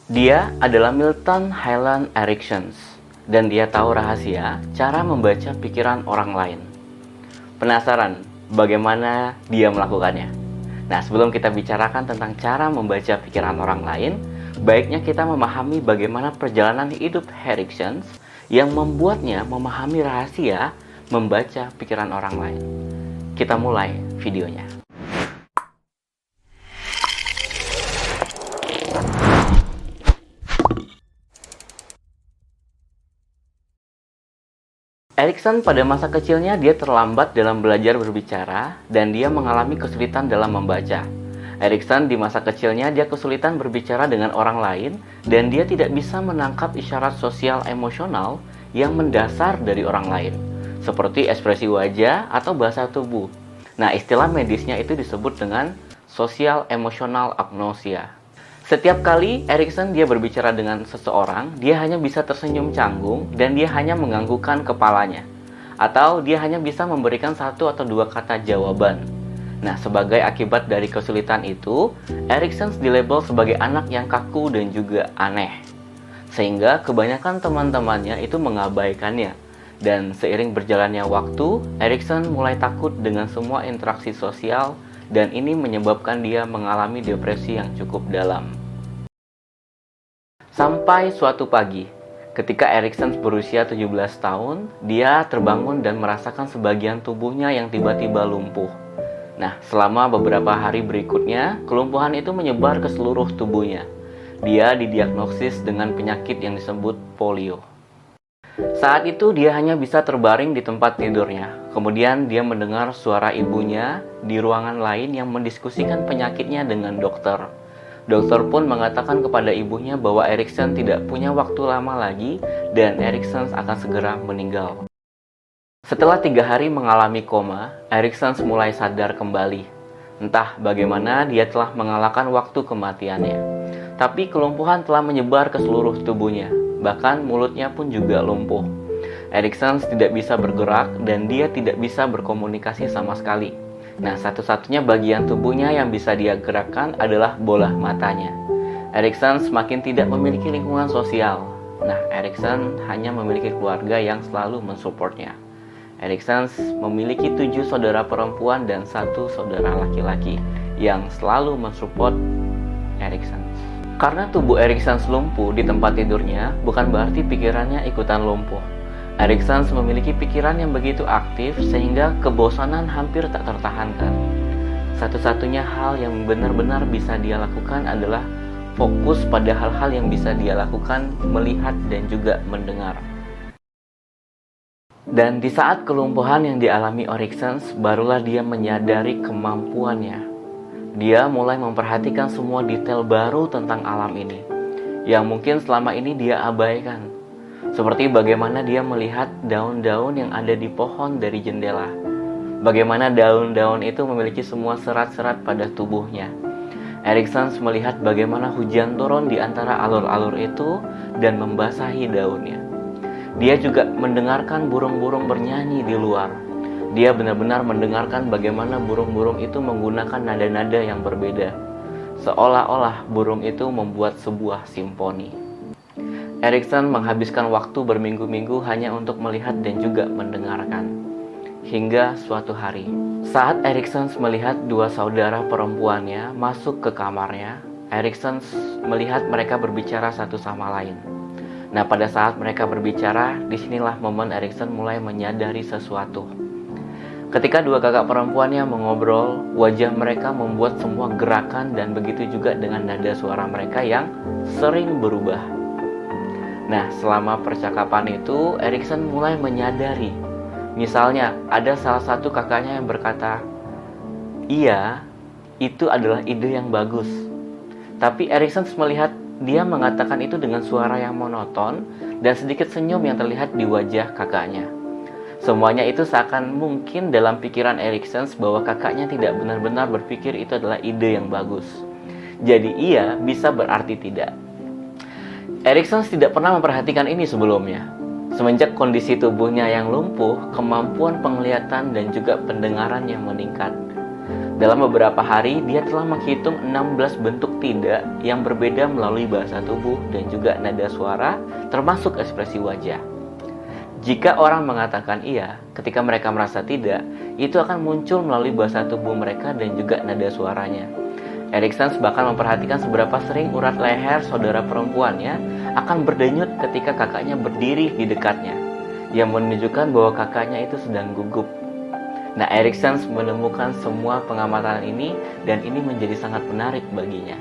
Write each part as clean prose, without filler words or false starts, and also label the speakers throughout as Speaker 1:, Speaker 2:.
Speaker 1: Dia adalah Milton Hyland Erickson, dan dia tahu rahasia cara membaca pikiran orang lain. Penasaran bagaimana dia melakukannya? Nah, sebelum kita bicarakan tentang cara membaca pikiran orang lain, baiknya kita memahami bagaimana perjalanan hidup Erickson yang membuatnya memahami rahasia membaca pikiran orang lain. Kita mulai videonya. Erickson pada masa kecilnya dia terlambat dalam belajar berbicara dan dia mengalami kesulitan dalam membaca. Erickson di masa kecilnya dia kesulitan berbicara dengan orang lain dan dia tidak bisa menangkap isyarat sosial emosional yang mendasar dari orang lain, seperti ekspresi wajah atau bahasa tubuh. Nah, istilah medisnya itu disebut dengan social emotional agnosia. Setiap kali Erickson dia berbicara dengan seseorang, dia hanya bisa tersenyum canggung dan dia hanya menganggukkan kepalanya. Atau dia hanya bisa memberikan satu atau dua kata jawaban. Nah, sebagai akibat dari kesulitan itu, Erickson dilabel sebagai anak yang kaku dan juga aneh. Sehingga kebanyakan teman-temannya itu mengabaikannya. Dan seiring berjalannya waktu, Erickson mulai takut dengan semua interaksi sosial dan ini menyebabkan dia mengalami depresi yang cukup dalam. Sampai suatu pagi, ketika Erickson berusia 17 tahun, dia terbangun dan merasakan sebagian tubuhnya yang tiba-tiba lumpuh. Nah, selama beberapa hari berikutnya, kelumpuhan itu menyebar ke seluruh tubuhnya. Dia didiagnosis dengan penyakit yang disebut polio. Saat itu dia hanya bisa terbaring di tempat tidurnya. Kemudian dia mendengar suara ibunya di ruangan lain yang mendiskusikan penyakitnya dengan dokter. Dokter pun mengatakan kepada ibunya bahwa Erickson tidak punya waktu lama lagi dan Erickson akan segera meninggal. Setelah 3 hari mengalami koma, Erickson mulai sadar kembali. Entah bagaimana dia telah mengalahkan waktu kematiannya. Tapi kelumpuhan telah menyebar ke seluruh tubuhnya. Bahkan mulutnya pun juga lumpuh. Erickson tidak bisa bergerak dan dia tidak bisa berkomunikasi sama sekali. Nah, satu-satunya bagian tubuhnya yang bisa dia gerakkan adalah bola matanya. Erickson semakin tidak memiliki lingkungan sosial. Nah, Erickson hanya memiliki keluarga yang selalu mensupportnya. Erickson memiliki 7 saudara perempuan dan 1 saudara laki-laki yang selalu mensupport Erickson. Karena tubuh Erickson lumpuh di tempat tidurnya, bukan berarti pikirannya ikutan lumpuh. Erickson memiliki pikiran yang begitu aktif sehingga kebosanan hampir tak tertahankan. Satu-satunya hal yang benar-benar bisa dia lakukan adalah fokus pada hal-hal yang bisa dia lakukan, melihat dan juga mendengar. Dan di saat kelumpuhan yang dialami Erickson, barulah dia menyadari kemampuannya. Dia mulai memperhatikan semua detail baru tentang alam ini, yang mungkin selama ini dia abaikan. Seperti bagaimana dia melihat daun-daun yang ada di pohon dari jendela. Bagaimana daun-daun itu memiliki semua serat-serat pada tubuhnya. Erickson melihat bagaimana hujan turun di antara alur-alur itu dan membasahi daunnya. Dia juga mendengarkan burung-burung bernyanyi di luar. Dia benar-benar mendengarkan bagaimana burung-burung itu menggunakan nada-nada yang berbeda. Seolah-olah burung itu membuat sebuah simfoni. Erickson menghabiskan waktu berminggu-minggu hanya untuk melihat dan juga mendengarkan. Hingga suatu hari, saat Erickson melihat 2 saudara perempuannya masuk ke kamarnya, Erickson melihat mereka berbicara satu sama lain. Nah, pada saat mereka berbicara, disinilah momen Erickson mulai menyadari sesuatu. Ketika 2 kakak perempuannya mengobrol, wajah mereka membuat semua gerakan dan begitu juga dengan nada suara mereka yang sering berubah. Nah, selama percakapan itu, Erickson mulai menyadari. Misalnya, ada salah satu kakaknya yang berkata, "Iya, itu adalah ide yang bagus." Tapi Erickson melihat dia mengatakan itu dengan suara yang monoton dan sedikit senyum yang terlihat di wajah kakaknya. Semuanya itu seakan mungkin dalam pikiran Erickson bahwa kakaknya tidak benar-benar berpikir itu adalah ide yang bagus. Jadi iya bisa berarti tidak. Erickson tidak pernah memperhatikan ini sebelumnya. Semenjak kondisi tubuhnya yang lumpuh, kemampuan penglihatan dan juga pendengaran yang meningkat. Dalam beberapa hari, dia telah menghitung 16 bentuk tidak yang berbeda melalui bahasa tubuh dan juga nada suara, termasuk ekspresi wajah. Jika orang mengatakan iya, ketika mereka merasa tidak, itu akan muncul melalui bahasa tubuh mereka dan juga nada suaranya. Erikson bahkan memperhatikan seberapa sering urat leher saudara perempuannya akan berdenyut ketika kakaknya berdiri di dekatnya, yang menunjukkan bahwa kakaknya itu sedang gugup. Nah, Erikson menemukan semua pengamatan ini dan ini menjadi sangat menarik baginya.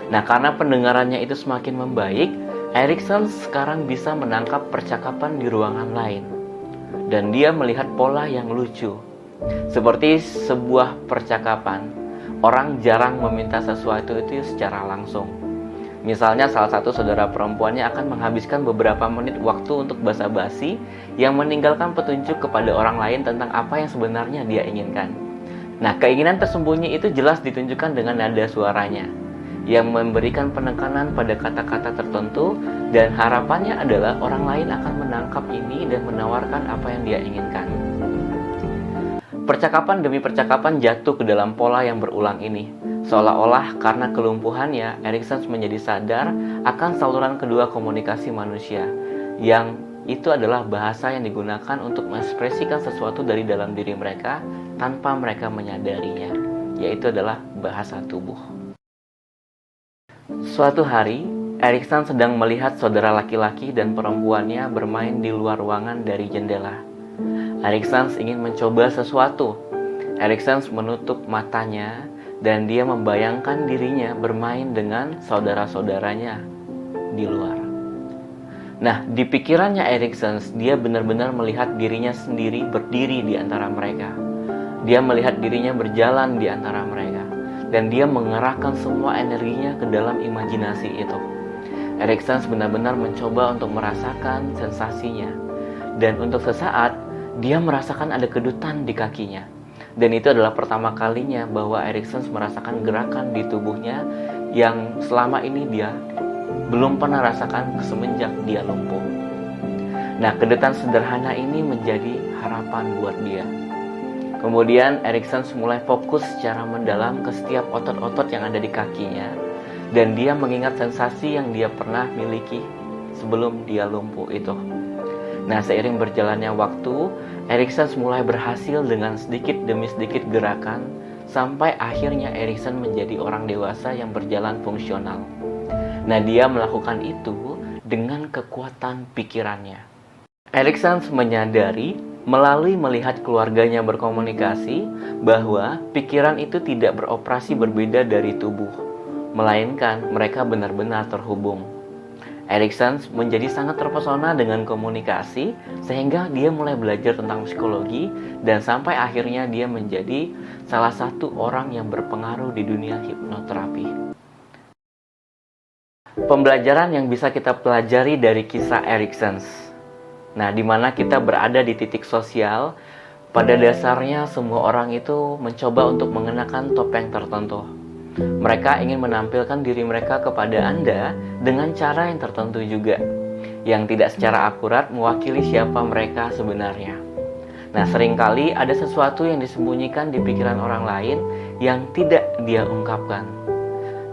Speaker 1: Nah, karena pendengarannya itu semakin membaik, Erikson sekarang bisa menangkap percakapan di ruangan lain. Dan dia melihat pola yang lucu. Seperti sebuah percakapan, orang jarang meminta sesuatu itu secara langsung. Misalnya salah satu saudara perempuannya akan menghabiskan beberapa menit waktu untuk basa-basi yang meninggalkan petunjuk kepada orang lain tentang apa yang sebenarnya dia inginkan. Nah, keinginan tersembunyi itu jelas ditunjukkan dengan nada suaranya yang memberikan penekanan pada kata-kata tertentu, dan harapannya adalah orang lain akan menangkap ini dan menawarkan apa yang dia inginkan. Percakapan demi percakapan jatuh ke dalam pola yang berulang ini. Seolah-olah karena kelumpuhannya, Erikson menjadi sadar akan saluran kedua komunikasi manusia, yang itu adalah bahasa yang digunakan untuk mengekspresikan sesuatu dari dalam diri mereka tanpa mereka menyadarinya, yaitu adalah bahasa tubuh. Suatu hari, Erikson sedang melihat saudara laki-laki dan perempuannya bermain di luar ruangan dari jendela. Erikson ingin mencoba sesuatu. Erikson menutup matanya dan dia membayangkan dirinya bermain dengan saudara-saudaranya di luar. Nah, di pikirannya Erikson, dia benar-benar melihat dirinya sendiri berdiri di antara mereka. Dia melihat dirinya berjalan di antara mereka. Dan dia mengerahkan semua energinya ke dalam imajinasi itu. Erikson benar-benar mencoba untuk merasakan sensasinya. Dan untuk sesaat, dia merasakan ada kedutan di kakinya. Dan itu adalah pertama kalinya bahwa Erikson merasakan gerakan di tubuhnya yang selama ini dia belum pernah rasakan semenjak dia lumpuh. Nah, kedutan sederhana ini menjadi harapan buat dia. Kemudian Erikson mulai fokus secara mendalam ke setiap otot-otot yang ada di kakinya, dan dia mengingat sensasi yang dia pernah miliki sebelum dia lumpuh itu. Nah, seiring berjalannya waktu, Erikson mulai berhasil dengan sedikit demi sedikit gerakan, sampai akhirnya Erikson menjadi orang dewasa yang berjalan fungsional. Nah, dia melakukan itu dengan kekuatan pikirannya. Erikson menyadari melalui melihat keluarganya berkomunikasi bahwa pikiran itu tidak beroperasi berbeda dari tubuh, melainkan mereka benar-benar terhubung. Erikson menjadi sangat terpesona dengan komunikasi sehingga dia mulai belajar tentang psikologi dan sampai akhirnya dia menjadi salah satu orang yang berpengaruh di dunia hipnoterapi. Pembelajaran yang bisa kita pelajari dari kisah Erikson. Nah, di mana kita berada di titik sosial, pada dasarnya semua orang itu mencoba untuk mengenakan topeng tertentu. Mereka ingin menampilkan diri mereka kepada Anda dengan cara yang tertentu juga, yang tidak secara akurat mewakili siapa mereka sebenarnya. Nah, seringkali ada sesuatu yang disembunyikan di pikiran orang lain yang tidak dia ungkapkan.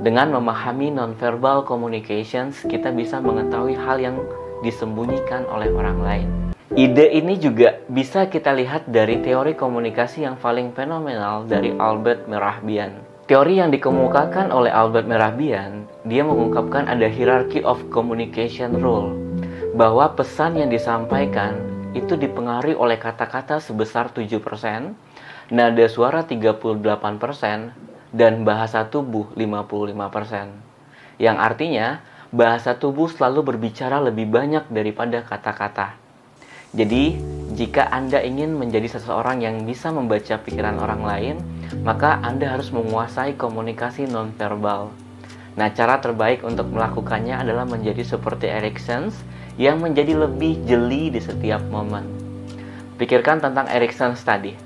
Speaker 1: Dengan memahami nonverbal communications, kita bisa mengetahui hal yang disembunyikan oleh orang lain. Ide ini juga bisa kita lihat dari teori komunikasi yang paling fenomenal dari Albert Mehrabian. Teori yang dikemukakan oleh Albert Mehrabian, dia mengungkapkan ada hierarchy of communication rule, bahwa pesan yang disampaikan itu dipengaruhi oleh kata-kata sebesar 7%, nada suara 38%, dan bahasa tubuh 55%. Yang artinya, bahasa tubuh selalu berbicara lebih banyak daripada kata-kata. Jadi, jika Anda ingin menjadi seseorang yang bisa membaca pikiran orang lain, maka Anda harus menguasai komunikasi nonverbal. Nah, cara terbaik untuk melakukannya adalah menjadi seperti Erikson yang menjadi lebih jeli di setiap momen. Pikirkan tentang Erikson tadi.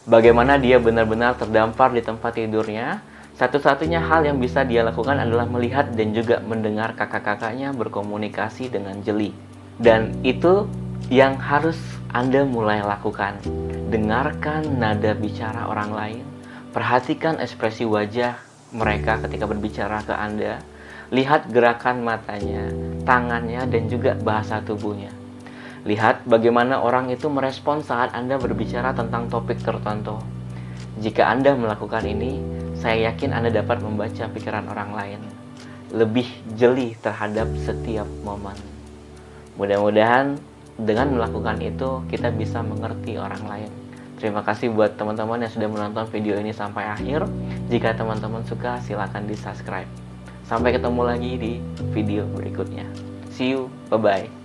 Speaker 1: Bagaimana dia benar-benar terdampar di tempat tidurnya. Satu-satunya hal yang bisa dia lakukan adalah melihat dan juga mendengar kakak-kakaknya berkomunikasi dengan jeli. Dan itu yang harus Anda mulai lakukan. Dengarkan nada bicara orang lain, Perhatikan ekspresi wajah mereka ketika berbicara ke Anda. Lihat gerakan matanya, tangannya, dan juga bahasa tubuhnya. Lihat bagaimana orang itu merespon saat Anda berbicara tentang topik tertentu. Jika Anda melakukan ini, saya yakin Anda dapat membaca pikiran orang lain, lebih jeli terhadap setiap momen. Mudah-mudahan dengan melakukan itu, kita bisa mengerti orang lain. Terima kasih buat teman-teman yang sudah menonton video ini sampai akhir. Jika teman-teman suka, silakan di subscribe. Sampai ketemu lagi di video berikutnya. See you, bye-bye.